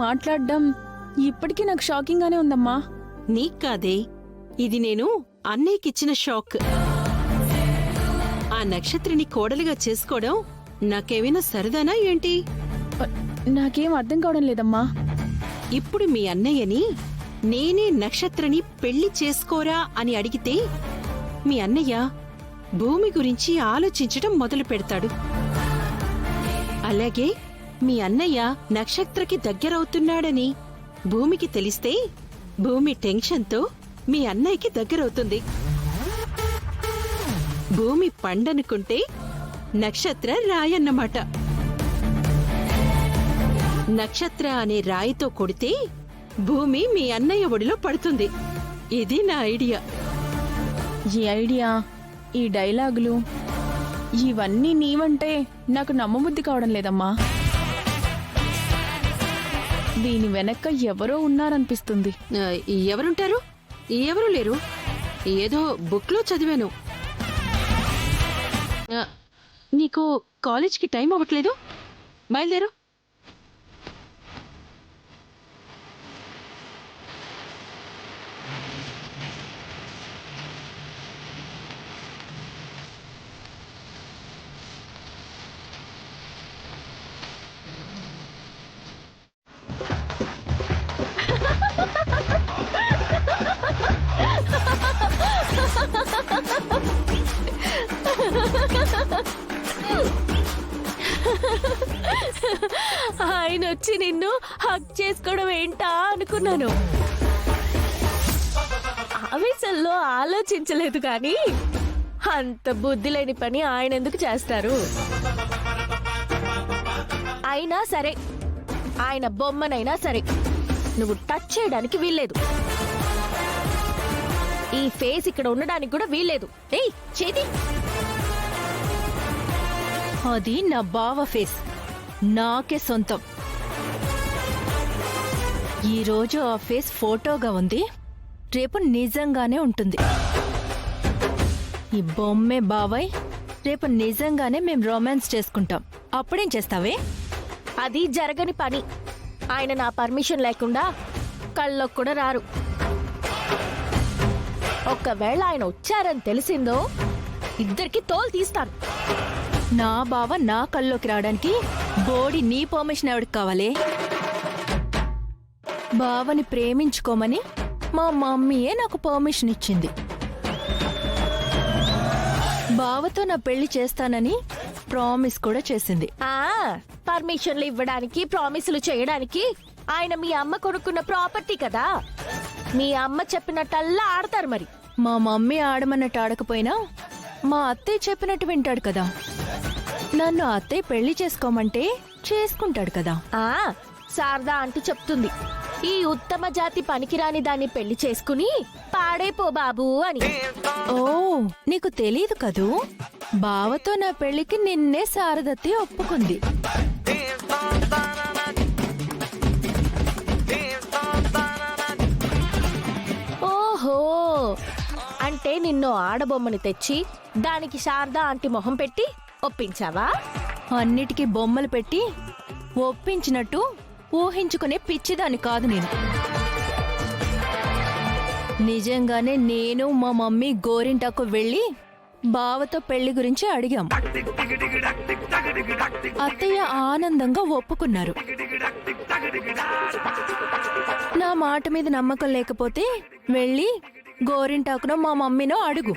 మాట్లాడడం ఇప్పటికీ నాకు షాకింగ్ గానే ఉందమ్మా. నీక్కాదే, ఇది నేను అన్నయ్యకిచ్చిన షాక్. ఆ నక్షత్రిని కోడలిగా చేసుకోవడం నాకేమైనా సరదానా ఏంటి? నాకేం అర్థం కావడం లేదమ్మా. ఇప్పుడు మీ అన్నయ్యని నేనే నక్షత్రని పెళ్లి చేసుకోరా అని అడిగితే మీ అన్నయ్య భూమి గురించి ఆలోచించటం మొదలు పెడతాడు. అలాగే మీ అన్నయ్య నక్షత్రకి దగ్గరవుతున్నాడని భూమికి తెలిస్తే భూమి టెన్షన్తో మీ అన్నయ్యకి దగ్గరవుతుంది. భూమి పండనుకుంటే నక్షత్ర రాయన్నమాట. నక్షత్ర అనే రాయితో కొడితే భూమి మీ అన్నయ్య ఒడిలో పడుతుంది. ఇది నా ఐడియా. ఈ ఐడియా, ఈ డైలాగులు ఇవన్నీ నీవంటే నాకు నమ్మబుద్ధి కావడం లేదమ్మా. దీని వెనక ఎవరో ఉన్నారనిపిస్తుంది. ఎవరుంటారు? ఎవరు లేరు. ఏదో బుక్లో చదివాను. నీకు కాలేజ్కి టైం అవ్వట్లేదు? బయలుదేరు. ఆయన వచ్చి నిన్ను హక్ చేసుకోవడం ఏంటా అనుకున్నాను. ఆవేశంలో ఆలోచించలేదు కానీ అంత బుద్ధి లేని పని ఆయన ఎందుకు చేస్తారు? అయినా సరే, ఆయన బొమ్మనైనా సరే నువ్వు టచ్ చేయడానికి వీల్లేదు. ఈ ఫేస్ ఇక్కడ ఉండడానికి కూడా వీల్లేదు. ఏయ్ చేతి, అది నా బావ ఫేస్, నాకే సొంతం. ఈరోజు ఆ ఫేస్ ఫోటోగా ఉంది, రేపు నిజంగానే ఉంటుంది. ఈ బొమ్మే బాబాయ్, రేపు నిజంగానే మేం రొమాన్స్ చేసుకుంటాం. అప్పుడేం చేస్తావే? అది జరగని పని. ఆయన నా పర్మిషన్ లేకుండా కళ్ళకు కూడా రారు. ఒక్కవేళ ఆయన వచ్చారని తెలిసిందో ఇద్దరికి తోలు తీస్తాను. నా బావ నా కల్లోకి రావడానికి బోడి నీ పర్మిషన్ ఎవరికి కావాలి? బావని ప్రేమించుకోమని మా మమ్మీయే నాకు పర్మిషన్ ఇచ్చింది. బావతో నా పెళ్లి చేస్తానని ప్రామిస్ కూడా చేసింది. పర్మిషన్లు ఇవ్వడానికి, ప్రామిసులు చేయడానికి ఆయన మీ అమ్మ కొనుక్కున్న ప్రాపర్టీ కదా. మీ అమ్మ చెప్పినట్టల్లా ఆడతారు. మరి మా మమ్మీ ఆడమన్నట్టు ఆడకపోయినా మా అత్తయ్య చెప్పినట్టు వింటాడు కదా. నన్ను అత్తయ్య పెళ్లి చేసుకోమంటే చేసుకుంటాడు కదా. శారదా అంటూ చెప్తుంది, ఈ ఉత్తమ జాతి పనికిరాని దాన్ని పెళ్లి చేసుకుని పాడైపో బాబు అని. ఓ, నీకు తెలీదు కదూ, బావతో నా పెళ్లికి నిన్నే శారదత్తి ఒప్పుకుంది. ఓహో, అంటే నిన్ను ఆడబొమ్మని తెచ్చి దానికి శారదా ఆంటీ మొహం పెట్టి ఒప్పించావా? అన్నిటికీ బొమ్మలు పెట్టి ఒప్పించినట్టు ఊహించుకునే పిచ్చిదాన్ని కాదు నేను. నిజంగానే నేను మా మమ్మీ గోరింటాకు వెళ్లి బావతో పెళ్లి గురించి అడిగాం. అత్తయ్య ఆనందంగా ఒప్పుకున్నారు. నా మాట మీద నమ్మకం లేకపోతే వెళ్ళి గోరింటాకునో మా మమ్మీనో అడుగు.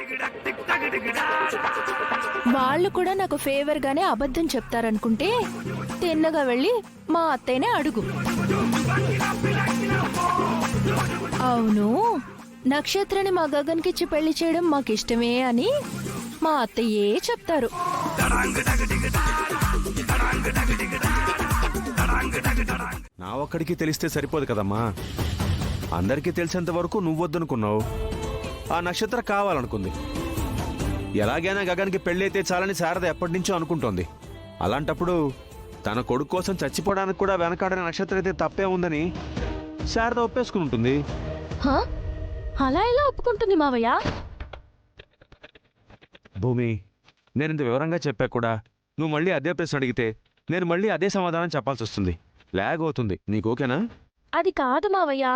వాళ్ళు కూడా నాకు ఫేవర్ గానే అబద్ధం చెప్తారనుకుంటే తిన్నగా వెళ్ళి మా అత్తయ్యనే అడుగు. అవును, నక్షత్రని మా గగన్కిచ్చి పెళ్లి చేయడం మాకిష్టమే అని మా అత్తయ్యే చెప్తారు. నా ఒక్కడికి తెలిస్తే సరిపోదు కదమ్మా. అందరికీ తెలిసేంత వరకు నువ్వొద్దనుకున్నావు, ఆ నక్షత్ర కావాలనుకుంది. ఎలాగైనా గగన్కి పెళ్ళైతే చాలని శారద ఎప్పటినుంచో అనుకుంటోంది. అలాంటప్పుడు తన కొడుకు కోసం చచ్చిపోవడానికి కూడా వెనకాడని నక్షత్ర అయితే తప్పే ఉందని శారద ఒప్పేసుకుని ఉంటుంది. అలా ఎలా ఒప్పుకుంటుంది మావయ్య? భూమి, నేను ఇంత వివరంగా చెప్పా కూడా నువ్వు మళ్ళీ అదే ప్రశ్న అడిగితే నేను మళ్ళీ అదే సమాధానం చెప్పాల్సి వస్తుంది. లాగ్ అవుతుంది. నీకు ఓకేనా? అది కాదు మావయ్య,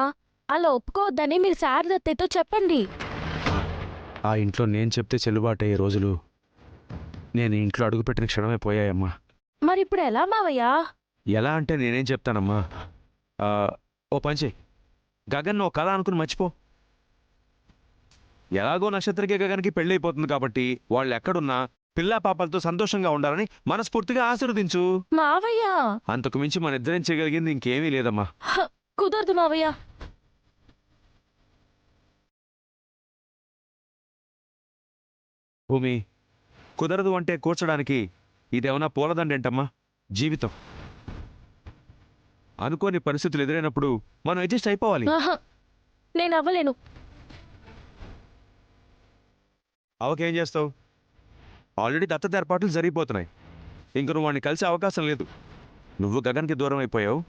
అలా ఒప్పుకోవద్దని మీరు శారదత్తతో చెప్పండి. ఆ ఇంట్లో నేను చెప్తే చెల్లుబాటయ్యే రోజులు నేను ఇంట్లో అడుగుపెట్టిన క్షణమే పోయాయమ్మా. మరి ఇప్పుడు ఎలా మావయ్య? ఎలా అంటే నేనేం చెప్తానమ్మా. ఆ, ఓ పని చెయ్యి, గగన్ ఓ కళ అనుకుని మర్చిపో. ఎలాగో నక్షత్రకి గగన్కి పెళ్ళైపోతుంది కాబట్టి వాళ్ళు ఎక్కడున్నా పిల్లా పాపలతో సంతోషంగా ఉండాలని మనస్ఫూర్తిగా ఆశీర్వదించు. మావయ్య అంతకు మించి మన ఇద్దరం చేయగలిగింది ఇంకేమీ లేదమ్మా. కుదరదు మావయ్య. భూమి, కుదరదు అంటే కూర్చడానికి ఇదేమన్నా పూలదండేంటమ్మా? జీవితం. అనుకోని పరిస్థితులు ఎదురైనప్పుడు మనం అడ్జస్ట్ అయిపోవాలి. ఆహా, నేను అవ్వలేను. అవకేం చేస్తావు? ఆల్రెడీ దత్తత ఏర్పాట్లు జరిగిపోతున్నాయి. ఇంక నువ్వు వాడిని కలిసే అవకాశం లేదు. నువ్వు గగన్కి దూరం అయిపోయావు,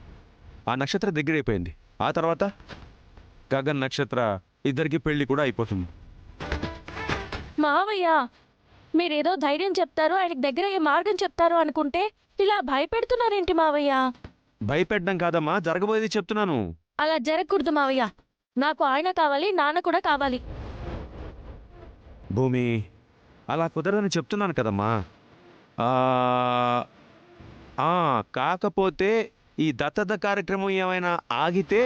ఆ నక్షత్ర దగ్గర అయిపోయింది. ఆ తర్వాత గగన్ నక్షత్ర ఇద్దరికి పెళ్లి కూడా అయిపోతుంది. మావయ్య మీరేదో ధైర్యం చెప్తారు, ఆయనకి దగ్గర అయ్యే మార్గం చెప్తారు అనుకుంటే ఇలా భయపెడుతున్నారేంటి మావయ్య? భయపెట్టడం కాదమ్మా, జరగబోయేది చెప్తున్నాను. అలా జరగకూడదు మావయ్య. నాకు ఆయన కావాలి, నాన్న కూడా కావాలి. భూమి, అలా కుదరదని చెప్తున్నాను కదమ్మా. ఆ, కాకపోతే ఈ దత్తత కార్యక్రమం ఏమైనా ఆగితే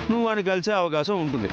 నువ్వు వాడిని కలిసే అవకాశం ఉంటుంది.